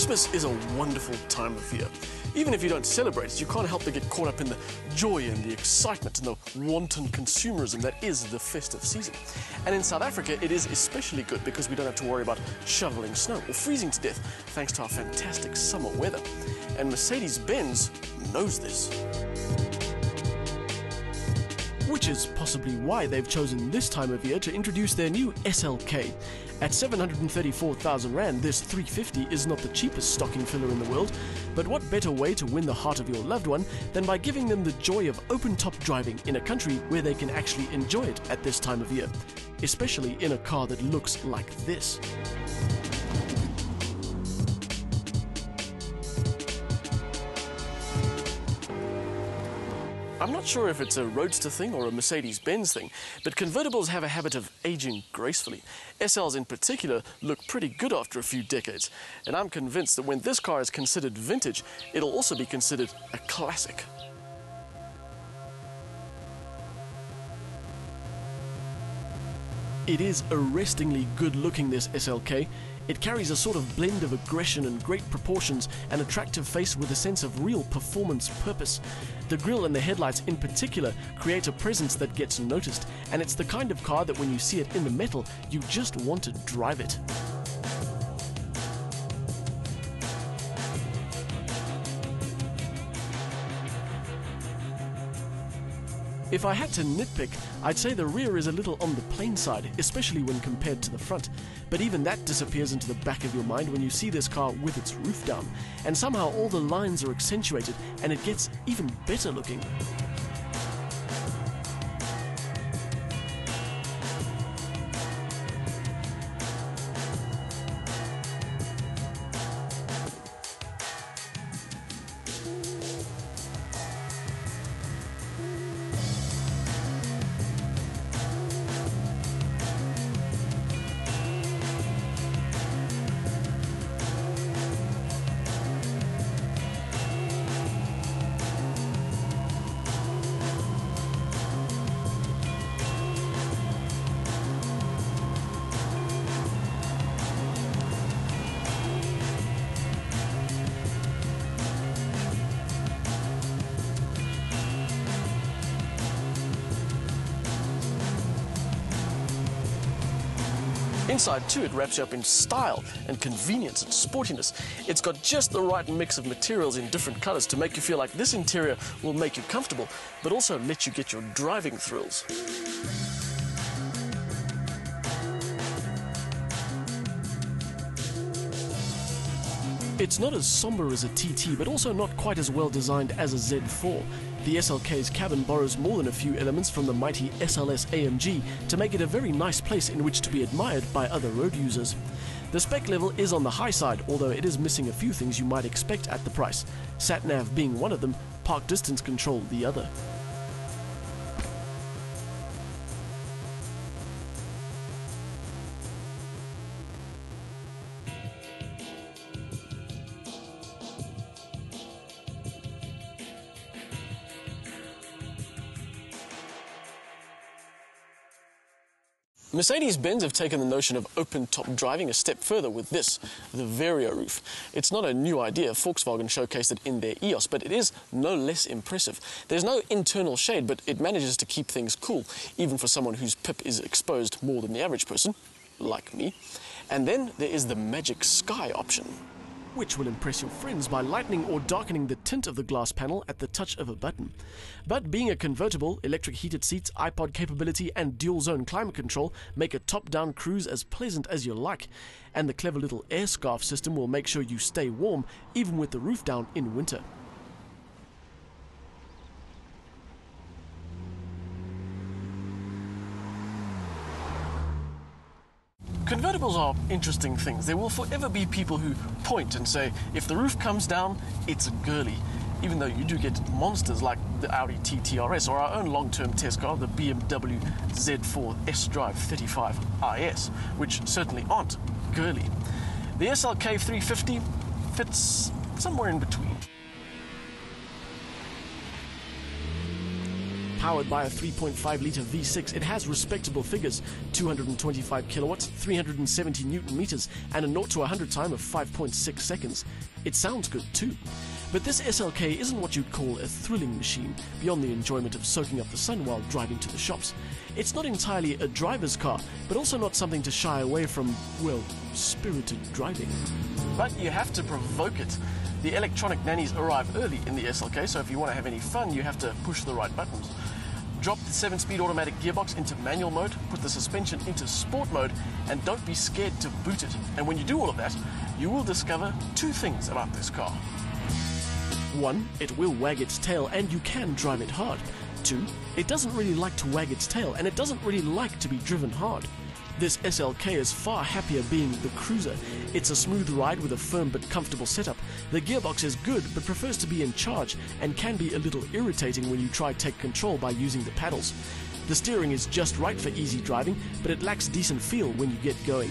Christmas is a wonderful time of year. Even if you don't celebrate it, you can't help but get caught up in the joy and the excitement and the wanton consumerism that is the festive season. And in South Africa, it is especially good because we don't have to worry about shoveling snow or freezing to death thanks to our fantastic summer weather. And Mercedes-Benz knows this. Which is possibly why they've chosen this time of year to introduce their new SLK. At 734,000 Rand, this 350 is not the cheapest stocking filler in the world, but what better way to win the heart of your loved one than by giving them the joy of open-top driving in a country where they can actually enjoy it at this time of year, especially in a car that looks like this. I'm not sure if it's a Roadster thing or a Mercedes-Benz thing, but convertibles have a habit of aging gracefully. SLs in particular look pretty good after a few decades, and I'm convinced that when this car is considered vintage, it'll also be considered a classic. It is arrestingly good looking, this SLK. It carries a sort of blend of aggression and great proportions, an attractive face with a sense of real performance purpose. The grille and the headlights in particular create a presence that gets noticed, and it's the kind of car that when you see it in the metal, you just want to drive it. If I had to nitpick, I'd say the rear is a little on the plain side, especially when compared to the front. But even that disappears into the back of your mind when you see this car with its roof down. And somehow all the lines are accentuated and it gets even better looking. Inside too, it wraps you up in style and convenience and sportiness. It's got just the right mix of materials in different colors to make you feel like this interior will make you comfortable, but also let you get your driving thrills. It's not as somber as a TT, but also not quite as well designed as a Z4. The SLK's cabin borrows more than a few elements from the mighty SLS AMG to make it a very nice place in which to be admired by other road users. The spec level is on the high side, although it is missing a few things you might expect at the price, sat-nav being one of them, park distance control the other. Mercedes-Benz have taken the notion of open-top driving a step further with this, the Vario roof. It's not a new idea. Volkswagen showcased it in their EOS, but it is no less impressive. There's no internal shade, but it manages to keep things cool, even for someone whose pip is exposed more than the average person, like me. And then there is the Magic Sky option, which will impress your friends by lightening or darkening the tint of the glass panel at the touch of a button. But being a convertible, electric heated seats, iPod capability and dual-zone climate control make a top-down cruise as pleasant as you like, and the clever little air scarf system will make sure you stay warm even with the roof down in winter. Convertibles are interesting things. There will forever be people who point and say, if the roof comes down, it's girly. Even though you do get monsters like the Audi TT RS or our own long-term test car, the BMW Z4 S-Drive 35 IS, which certainly aren't girly. The SLK350 fits somewhere in between. Powered by a 3.5-litre V6, it has respectable figures: 225 kilowatts, 370 newton meters, and a 0 to 100 time of 5.6 seconds. It sounds good too. But this SLK isn't what you'd call a thrilling machine, beyond the enjoyment of soaking up the sun while driving to the shops. It's not entirely a driver's car, but also not something to shy away from, well, spirited driving. But you have to provoke it. The electronic nannies arrive early in the SLK, so if you want to have any fun, you have to push the right buttons. Drop the 7-speed automatic gearbox into manual mode, put the suspension into sport mode, and don't be scared to boot it. And when you do all of that, you will discover two things about this car. 1, it will wag its tail and you can drive it hard. 2, it doesn't really like to wag its tail and it doesn't really like to be driven hard. This SLK is far happier being the cruiser. It's a smooth ride with a firm but comfortable setup. The gearbox is good but prefers to be in charge and can be a little irritating when you try to take control by using the paddles. The steering is just right for easy driving, but it lacks decent feel when you get going.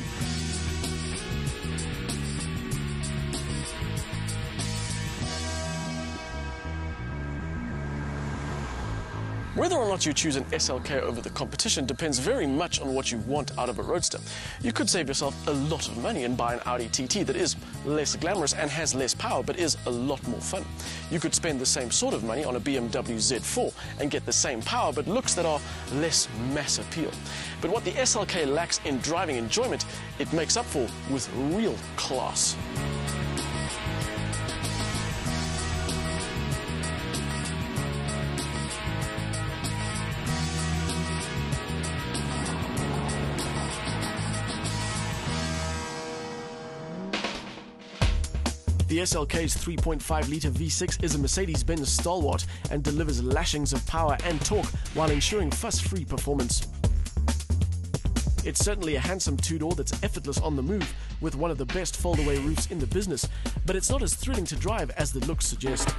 Whether or not you choose an SLK over the competition depends very much on what you want out of a roadster. You could save yourself a lot of money and buy an Audi TT that is less glamorous and has less power but is a lot more fun. You could spend the same sort of money on a BMW Z4 and get the same power but looks that are less mass appeal. But what the SLK lacks in driving enjoyment, it makes up for with real class. The SLK's 3.5-litre V6 is a Mercedes-Benz stalwart and delivers lashings of power and torque while ensuring fuss-free performance. It's certainly a handsome two-door that's effortless on the move, with one of the best fold-away roofs in the business, but it's not as thrilling to drive as the looks suggest.